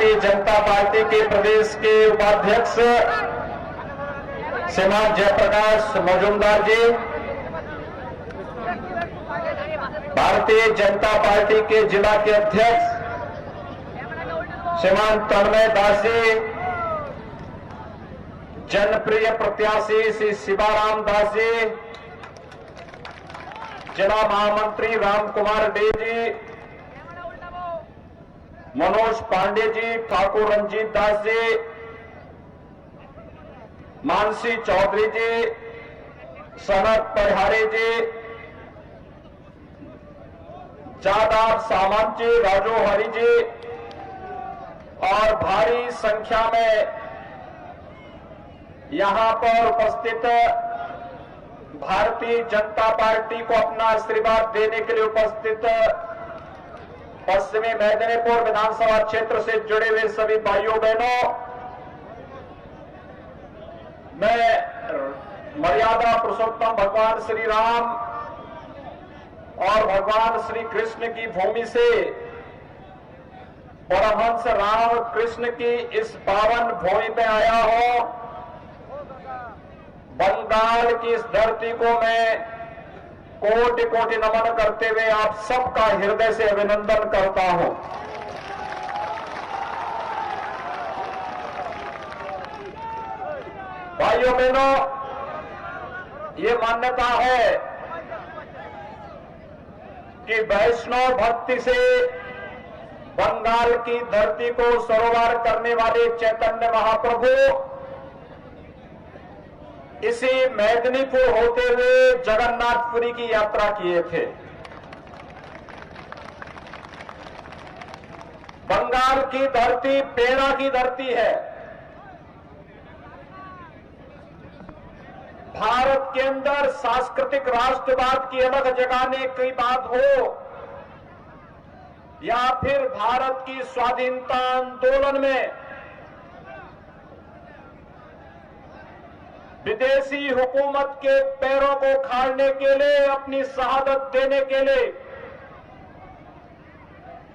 Bharatiya Janata party के प्रदेश के उपाध्यक्ष श्रीमान जयप्रकाश मजूमदार जी, भारतीय जनता पार्टी के जिला के अध्यक्ष श्रीमान तन्मय दास जी, जनप्रिय प्रत्याशी श्री शिवाराम दास जी, जिला महामंत्री राम कुमार डे जी, मनोज पांडे जी, ठाकुर रंजीत दास जी, मानसी चौधरी जी, सनत परिहारे जी, जादाव सामंत जी, राजू हरि जी और भारी संख्या में यहां पर उपस्थित भारतीय जनता पार्टी को अपना आशीर्वाद देने के लिए उपस्थित पश्चिमी मेदिनीपुर विधानसभा क्षेत्र से जुड़े हुए सभी भाइयों बहनों, मैं मर्यादा पुरुषोत्तम भगवान श्री राम और भगवान श्री कृष्ण की भूमि से परमहंस राम कृष्ण की इस पावन भूमि पे आया हूं। बंगाल की इस धरती को मैं कोटि कोटि नमन करते हुए आप सबका हृदय से अभिनंदन करता हूं। भाइयों बहनों, ये मान्यता है कि वैष्णव भक्ति से बंगाल की धरती को सरोवर करने वाले चैतन्य महाप्रभु इसी मेदिनीपुर होते हुए जगन्नाथपुरी की यात्रा किए थे। बंगाल की धरती प्रेरणा की धरती है। भारत के अंदर सांस्कृतिक राष्ट्रवाद की अलग जगाने की बात हो या फिर भारत की स्वाधीनता आंदोलन में विदेशी हुकूमत के पैरों को खाड़ने के लिए, अपनी शहादत देने के लिए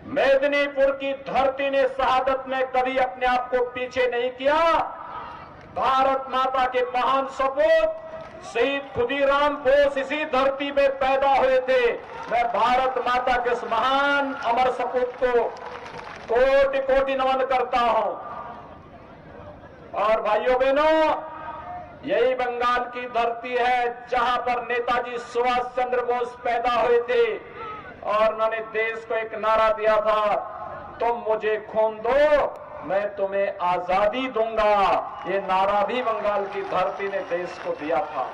मेदिनीपुर की धरती ने शहादत में कभी अपने आप को पीछे नहीं किया। भारत माता के महान सपूत शहीद खुदीराम बोस इसी धरती में पैदा हुए थे। मैं भारत माता के इस महान अमर सपूत को कोटि कोटि नमन करता हूं। और भाइयों बहनों, यही बंगाल की धरती है जहां पर नेताजी सुभाष चंद्र बोस पैदा हुए थे और उन्होंने देश को एक नारा दिया था, तुम मुझे खून दो मैं तुम्हें आजादी दूंगा। ये नारा भी बंगाल की धरती ने देश को दिया था।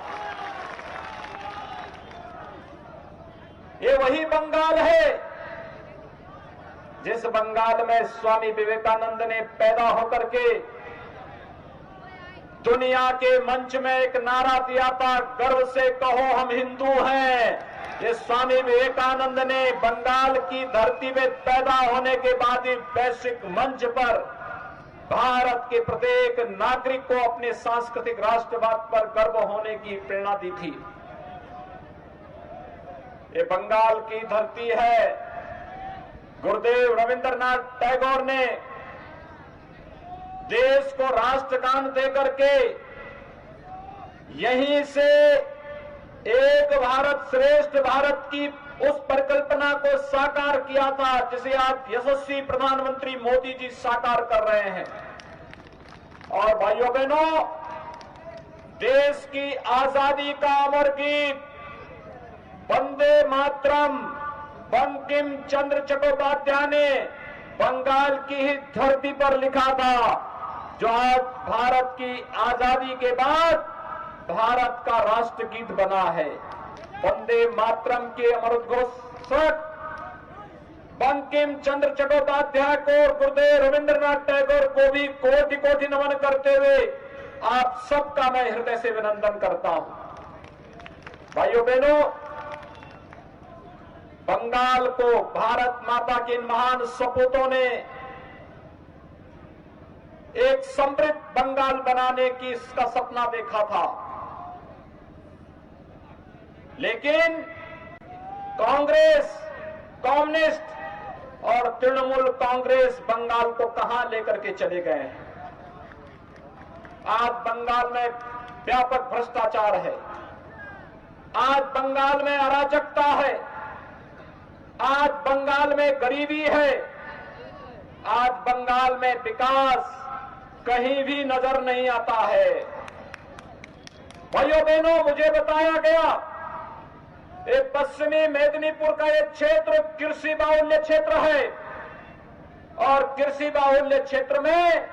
ये वही बंगाल है जिस बंगाल में स्वामी विवेकानंद ने पैदा होकर के दुनिया के मंच में एक नारा दिया था, गर्व से कहो हम हिंदू हैं। ये स्वामी विवेकानंद ने बंगाल की धरती में पैदा होने के बाद ही वैश्विक मंच पर भारत के प्रत्येक नागरिक को अपने सांस्कृतिक राष्ट्रवाद पर गर्व होने की प्रेरणा दी थी। ये बंगाल की धरती है। गुरुदेव रविंद्रनाथ टैगोर ने देश को राष्ट्रगान देकर के यहीं से एक भारत श्रेष्ठ भारत की उस परिकल्पना को साकार किया था जिसे आज यशस्वी प्रधानमंत्री मोदी जी साकार कर रहे हैं। और भाइयों बहनों, देश की आजादी का अमर गीत वंदे मातरम बंकिम चंद्र चट्टोपाध्याय ने बंगाल की ही धरती पर लिखा था, जो आज भारत की आजादी के बाद भारत का राष्ट्रगीत बना है। वंदे मातरम के अमरोद्घोषक बंकिम चंद्र चट्टोपाध्याय को और गुरुदेव रविंद्रनाथ टैगोर को भी कोटि कोटि नमन करते हुए आप सबका मैं हृदय से अभिनंदन करता हूं। भाइयों बहनों, बंगाल को भारत माता के इन महान सपूतों ने एक समृद्ध बंगाल बनाने की इसका सपना देखा था, लेकिन कांग्रेस, कम्युनिस्ट और तृणमूल कांग्रेस बंगाल को कहां लेकर के चले गए हैं। आज बंगाल में व्यापक भ्रष्टाचार है, आज बंगाल में अराजकता है, आज बंगाल में गरीबी है, आज बंगाल में विकास कहीं भी नजर नहीं आता है। भाइयों बहनों, मुझे बताया गया एक पश्चिमी मेदिनीपुर का एक क्षेत्र कृषि बाहुल्य क्षेत्र है और कृषि बाहुल्य क्षेत्र में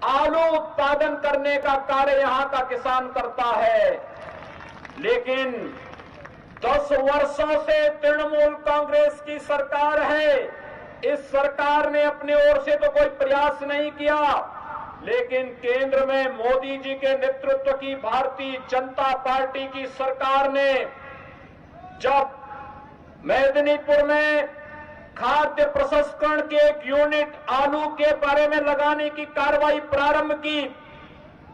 आलू उत्पादन करने का कार्य यहां का किसान करता है, लेकिन 10 वर्षों से तृणमूल कांग्रेस की सरकार है। इस सरकार ने अपनी ओर से तो कोई प्रयास नहीं किया, लेकिन केंद्र में मोदी जी के नेतृत्व की भारतीय जनता पार्टी की सरकार ने जब मेदिनीपुर में खाद्य प्रसंस्करण के एक यूनिट आलू के बारे में लगाने की कार्रवाई प्रारंभ की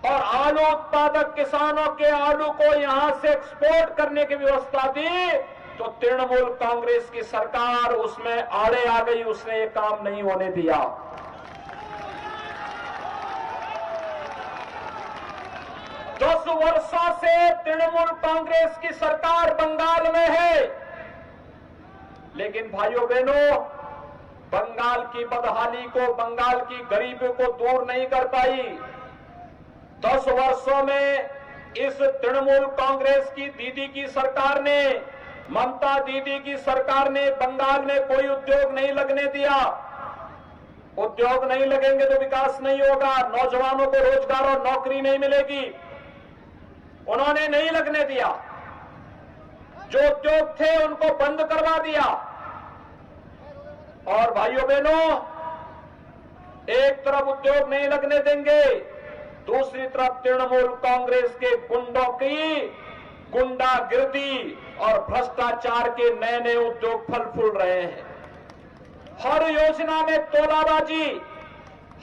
और आलू उत्पादक किसानों के आलू को यहां से एक्सपोर्ट करने की व्यवस्था दी, तो तृणमूल कांग्रेस की सरकार उसमें आड़े आ गई, उसने ये काम नहीं होने दिया। दस वर्षों से तृणमूल कांग्रेस की सरकार बंगाल में है, लेकिन भाइयों बहनों, बंगाल की बदहाली को, बंगाल की गरीबी को दूर नहीं कर पाई। 10 वर्षों में इस तृणमूल कांग्रेस की दीदी की सरकार ने, ममता दीदी की सरकार ने बंगाल में कोई उद्योग नहीं लगने दिया। उद्योग नहीं लगेंगे तो विकास नहीं होगा, नौजवानों को रोजगार और नौकरी नहीं मिलेगी। उन्होंने नहीं लगने दिया, जो उद्योग थे उनको बंद करवा दिया। और भाइयों बहनों, एक तरफ उद्योग नहीं लगने देंगे, दूसरी तरफ तृणमूल कांग्रेस के गुंडों की गुंडागिर्दी और भ्रष्टाचार के नए नए उद्योग फल फूल रहे हैं। हर योजना में तोलाबाजी,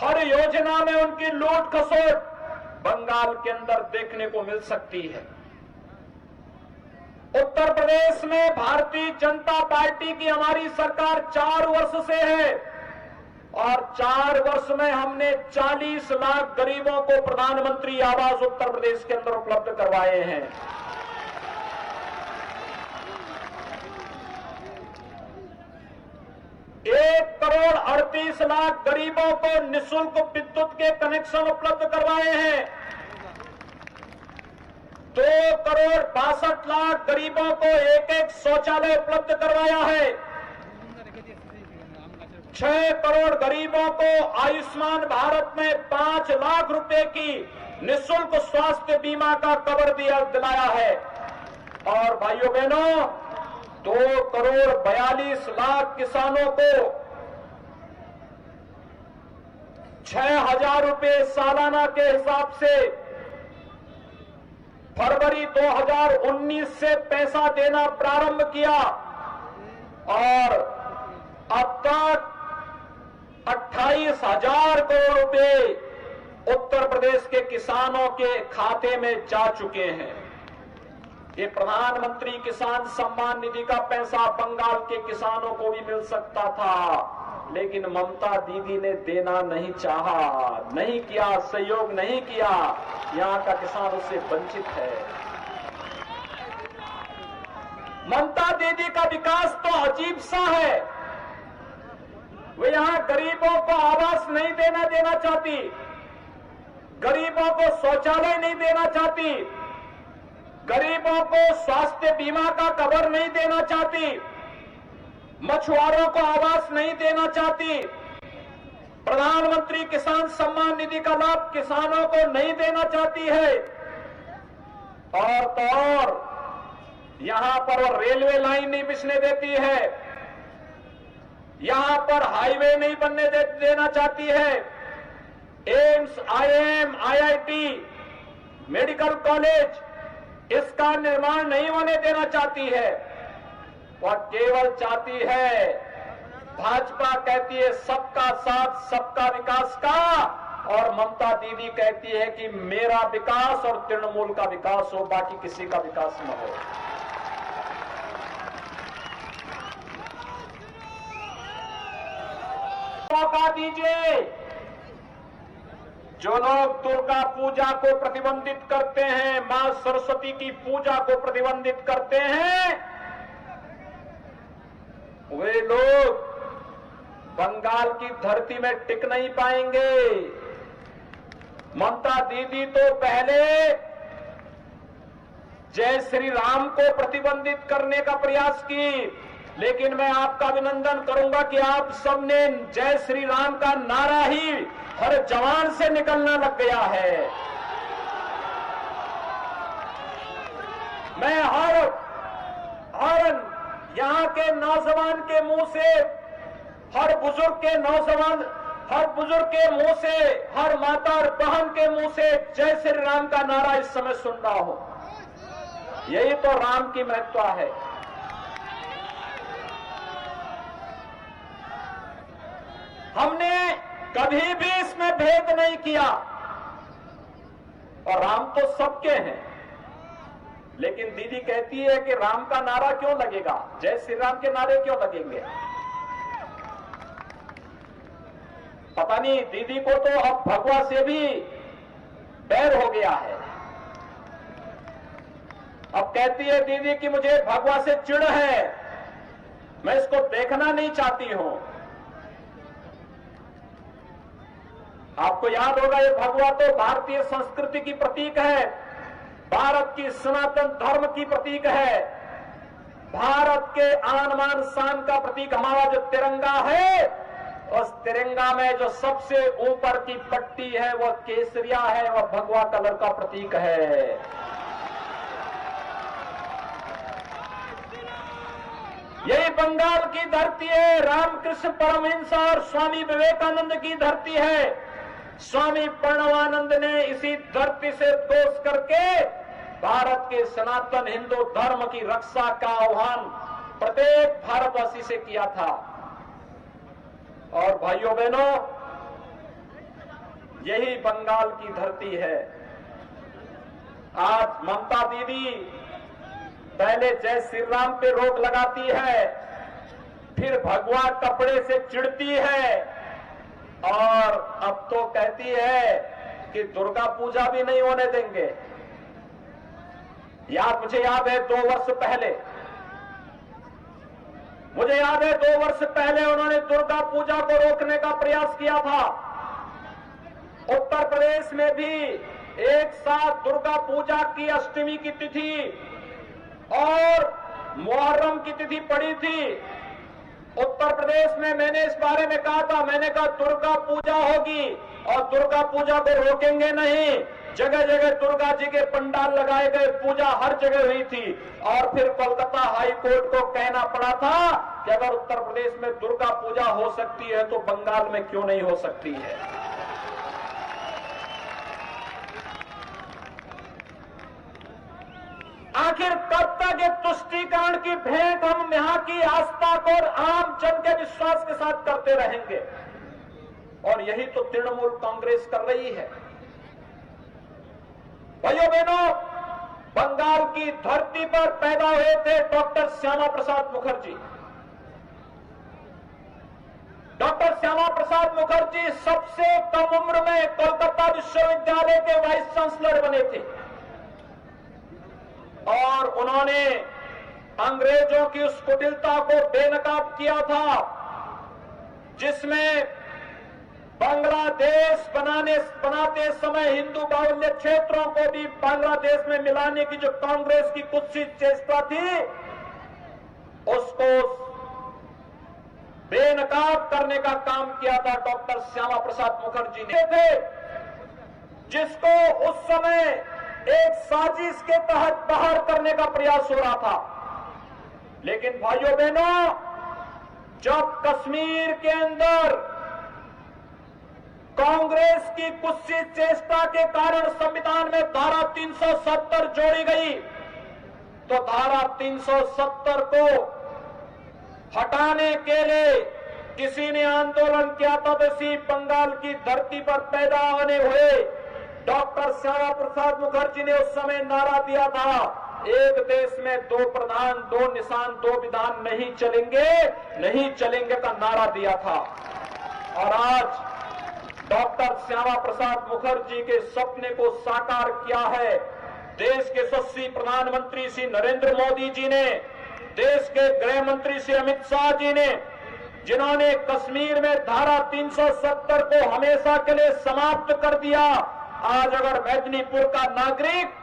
हर योजना में उनकी लूट खसोट बंगाल के अंदर देखने को मिल सकती है। उत्तर प्रदेश में भारतीय जनता पार्टी की हमारी सरकार 4 वर्ष से है और 4 वर्ष में हमने 40 लाख गरीबों को प्रधानमंत्री आवास उत्तर प्रदेश के अंदर उपलब्ध करवाए हैं। एक करोड़ 38 लाख गरीबों को निःशुल्क विद्युत के कनेक्शन उपलब्ध करवाए हैं। 2 करोड़ 62 लाख गरीबों को एक शौचालय उपलब्ध करवाया है। 6 करोड़ गरीबों को आयुष्मान भारत में 5 लाख रुपए की निःशुल्क स्वास्थ्य बीमा का कवर दिलाया है। और भाइयों बहनों, 2 करोड़ 42 लाख किसानों को 6,000 रुपए सालाना के हिसाब से फरवरी 2019 से पैसा देना प्रारंभ किया और अब तक 28,000 करोड़ रुपए उत्तर प्रदेश के किसानों के खाते में जा चुके हैं। ये प्रधानमंत्री किसान सम्मान निधि का पैसा बंगाल के किसानों को भी मिल सकता था, लेकिन ममता दीदी ने देना नहीं चाहा, नहीं किया, सहयोग नहीं किया। यहां का किसान उससे वंचित है। ममता दीदी का विकास तो अजीब सा है। वे यहां गरीबों को आवास नहीं देना चाहती, गरीबों को शौचालय नहीं देना चाहती, गरीबों को स्वास्थ्य बीमा का कवर नहीं देना चाहती, मछुआरों को आवास नहीं देना चाहती, प्रधानमंत्री किसान सम्मान निधि का लाभ किसानों को नहीं देना चाहती है। और तो और यहां पर रेलवे लाइन नहीं बिछने देती है, यहां पर हाईवे नहीं बनने देना चाहती है, AIIMS, IM, IIT, medical college इसका निर्माण नहीं होने देना चाहती है। वह केवल चाहती है, भाजपा कहती है सबका साथ सबका विकास का, और ममता दीदी कहती है कि मेरा विकास और तृणमूल का विकास हो, बाकी किसी का विकास न हो। मौका दीजिए। जो लोग दुर्गा पूजा को प्रतिबंधित करते हैं, मां सरस्वती की पूजा को प्रतिबंधित करते हैं, वे लोग बंगाल की धरती में टिक नहीं पाएंगे। ममता दीदी तो पहले जय श्री राम को प्रतिबंधित करने का प्रयास की, लेकिन मैं आपका अभिनंदन करूंगा कि आप सबने जय श्री राम का नारा ही हर जवान से निकलना लग गया है। मैं हर यहां के नौजवान के मुंह से, हर बुजुर्ग के मुंह से, हर माता और बहन के मुंह से जय श्री राम का नारा इस समय सुन रहा हूं। यही तो राम की महत्ता है। हमने कभी भी इसमें भेद नहीं किया, और राम तो सबके हैं। लेकिन दीदी कहती है कि राम का नारा क्यों लगेगा, जय श्री राम के नारे क्यों लगेंगे। पता नहीं दीदी को तो अब भगवा से भी बैर हो गया है। अब कहती है दीदी कि मुझे भगवा से चिढ़ है, मैं इसको देखना नहीं चाहती हूं। आपको याद होगा ये भगवा तो भारतीय संस्कृति की प्रतीक है, भारत की सनातन धर्म की प्रतीक है, भारत के आन बान शान का प्रतीक हमारा जो तिरंगा है, उस तिरंगा में जो सबसे ऊपर की पट्टी है वह केसरिया है, वह भगवा कलर का प्रतीक है। यही बंगाल की धरती है, रामकृष्ण परमहंस और स्वामी विवेकानंद की धरती है। स्वामी प्रणवानंद ने इसी धरती से दोष करके भारत के सनातन हिंदू धर्म की रक्षा का आह्वान प्रत्येक भारतवासी से किया था। और भाइयों बहनों, यही बंगाल की धरती है। आज ममता दीदी पहले जय श्री राम पे रोक लगाती है, फिर भगवा कपड़े से चिढ़ती है, और अब तो कहती है कि दुर्गा पूजा भी नहीं होने देंगे। मुझे याद है 2 वर्ष पहले उन्होंने दुर्गा पूजा को रोकने का प्रयास किया था। उत्तर प्रदेश में भी एक साथ दुर्गा पूजा की अष्टमी की तिथि और मुहर्रम की तिथि पड़ी थी। उत्तर प्रदेश में मैंने इस बारे में कहा था, मैंने कहा दुर्गा पूजा होगी और दुर्गा पूजा को रोकेंगे नहीं। जगह जगह दुर्गा जी के पंडाल लगाए गए, पूजा हर जगह हुई थी। और फिर कोलकाता हाई कोर्ट को कहना पड़ा था कि अगर उत्तर प्रदेश में दुर्गा पूजा हो सकती है तो बंगाल में क्यों नहीं हो सकती है। आखिर कब तक ये तुष्टीकरण की भेंट हम यहां की आस्था को और आम जन के विश्वास के साथ करते रहेंगे। और यही तो तृणमूल कांग्रेस कर रही है। भाइयों बहनों, बंगाल की धरती पर पैदा हुए थे डॉक्टर श्यामा प्रसाद मुखर्जी। डॉक्टर श्यामा प्रसाद मुखर्जी सबसे कम उम्र में कोलकाता विश्वविद्यालय के वाइस चांसलर बने थे, और उन्होंने अंग्रेजों की उस कुटिलता को बेनकाब किया था जिसमें बांग्लादेश बनाते समय हिंदू बाहुल्य क्षेत्रों को भी बांग्लादेश में मिलाने की जो कांग्रेस की कुत्सित चेष्टा थी, उसको बेनकाब करने का काम किया था डॉक्टर श्यामा प्रसाद मुखर्जी ने थे, जिसको उस समय एक साजिश के तहत बाहर करने का प्रयास हो रहा था। लेकिन भाइयों बहनों, जब कश्मीर के अंदर कांग्रेस की कुत्सित चेष्टा के कारण संविधान में धारा 370 जोड़ी गई, तो धारा 370 को हटाने के लिए किसी ने आंदोलन किया था। इसी बंगाल की धरती पर पैदा होने हुए डॉक्टर श्यामा प्रसाद मुखर्जी ने उस समय नारा दिया था, एक देश में 2 प्रधान 2 निशान 2 विधान नहीं चलेंगे का नारा दिया था। और आज डॉक्टर श्यामा प्रसाद मुखर्जी के सपने को साकार किया है। देश के यशस्वी प्रधानमंत्री श्री नरेंद्र मोदी जी ने, देश के गृह मंत्री श्री अमित शाह जी ने, जिन्होंने कश्मीर में धारा 370 को हमेशा के लिए समाप्त कर दिया। आज अगर मेदिनीपुर का नागरिक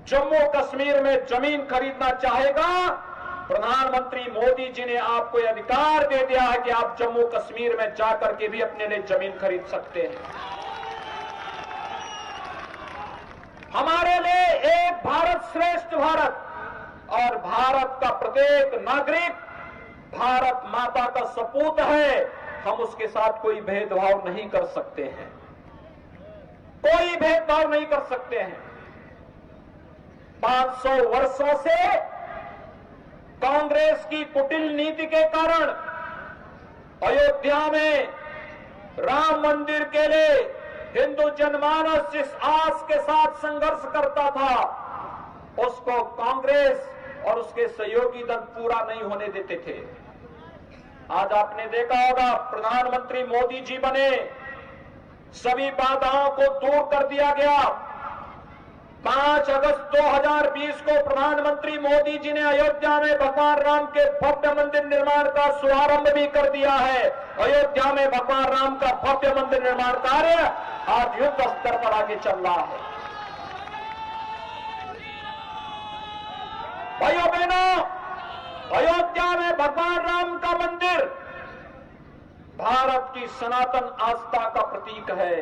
जम्मू कश्मीर में जमीन खरीदना चाहेगा, प्रधानमंत्री मोदी जी ने आपको यह अधिकार दे दिया है कि आप जम्मू कश्मीर में जाकर के भी अपने लिए जमीन खरीद सकते हैं। हमारे लिए एक भारत श्रेष्ठ भारत, और भारत का प्रत्येक नागरिक भारत माता का सपूत है। हम उसके साथ कोई भेदभाव नहीं कर सकते हैं, कोई भेदभाव नहीं कर सकते हैं। 500 वर्षों से कांग्रेस की कुटिल नीति के कारण अयोध्या में राम मंदिर के लिए हिंदू जनमानस जिस आस के साथ संघर्ष करता था, उसको कांग्रेस और उसके सहयोगी दल पूरा नहीं होने देते थे। आज आपने देखा होगा, प्रधानमंत्री मोदी जी बने, सभी बाधाओं को दूर कर दिया गया। 5 अगस्त 2020 को प्रधानमंत्री मोदी जी ने अयोध्या में भगवान राम के भव्य मंदिर निर्माण का शुभारंभ भी कर दिया है। अयोध्या में भगवान राम का भव्य मंदिर निर्माण कार्य आज युद्ध स्तर पर आगे चल रहा है। भाइयों बहनों, अयोध्या में भगवान राम का मंदिर भारत की सनातन आस्था का प्रतीक है,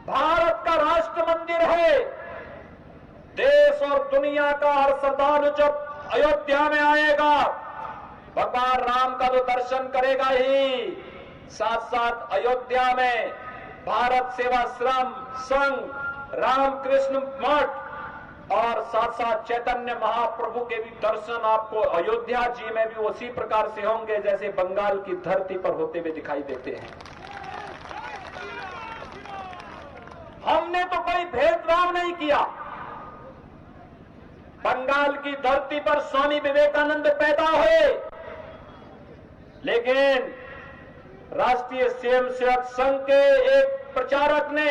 भारत का राष्ट्र मंदिर है। देश और दुनिया का हर श्रद्धालु जब अयोध्या में आएगा, भगवान राम का तो दर्शन करेगा ही, साथ साथ अयोध्या में भारत सेवाश्रम संघ, रामकृष्ण मठ और साथ साथ चैतन्य महाप्रभु के भी दर्शन आपको अयोध्या जी में भी उसी प्रकार से होंगे जैसे बंगाल की धरती पर होते हुए दिखाई देते हैं। हमने तो कोई भेदभाव नहीं किया। बंगाल की धरती पर स्वामी विवेकानंद पैदा हुए, लेकिन राष्ट्रीय स्वयंसेवक संघ के एक प्रचारक ने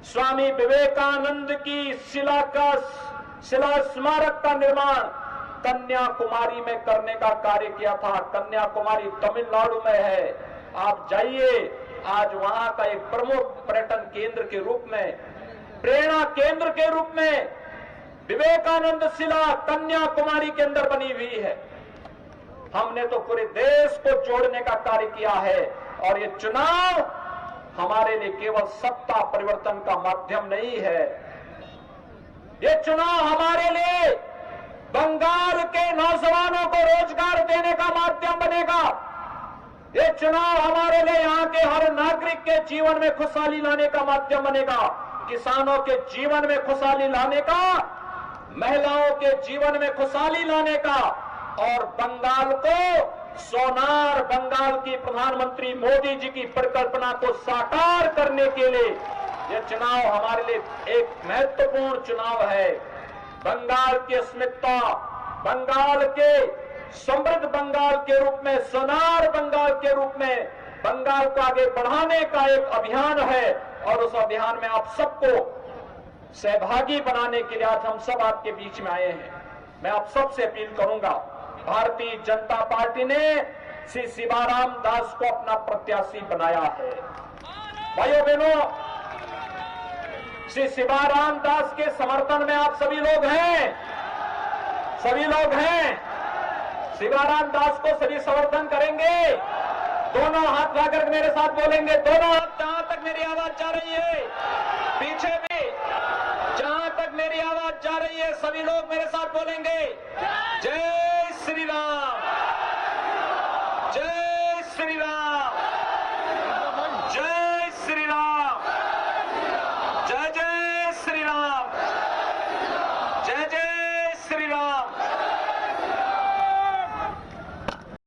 स्वामी विवेकानंद की शिला स्मारक का निर्माण कन्याकुमारी में करने का कार्य किया था। कन्याकुमारी तमिलनाडु में है, आप जाइए, आज वहां का एक प्रमुख पर्यटन केंद्र के रूप में, प्रेरणा केंद्र के रूप में विवेकानंद शिला कन्याकुमारी के अंदर बनी हुई है। हमने तो पूरे देश को जोड़ने का कार्य किया है, और ये चुनाव हमारे लिए केवल सत्ता परिवर्तन का माध्यम नहीं है। ये चुनाव हमारे लिए बंगाल के नौजवानों को रोजगार देने का माध्यम बनेगा। ये चुनाव हमारे लिए यहाँ के हर नागरिक के जीवन में खुशहाली लाने का माध्यम बनेगा, किसानों के जीवन में खुशहाली लाने का, महिलाओं के जीवन में खुशहाली लाने का, और बंगाल को सोनार बंगाल की प्रधानमंत्री मोदी जी की परिकल्पना को साकार करने के लिए यह चुनाव हमारे लिए एक महत्वपूर्ण चुनाव है। बंगाल की अस्मिता, बंगाल के समृद्ध बंगाल के रूप में, सोनार बंगाल के रूप में बंगाल को आगे बढ़ाने का एक अभियान है, और उस अभियान में आप सबको सहभागी बनाने के लिए आज हम सब आपके बीच में आए हैं। मैं आप सबसे अपील करूंगा, भारतीय जनता पार्टी ने श्री शिवाराम दास को अपना प्रत्याशी बनाया है। भाइयों बहनों, श्री शिवाराम दास के समर्थन में आप सभी लोग हैं, सभी लोग हैं। शिवाराम दास को सभी समर्थन करेंगे। दोनों हाथ लाकर मेरे साथ बोलेंगे, दोनों हाथ जहां तक मेरी आवाज जा रही है, पीछे भी जहां तक मेरी आवाज जा रही है, सभी लोग मेरे साथ बोलेंगे, जय श्री राम।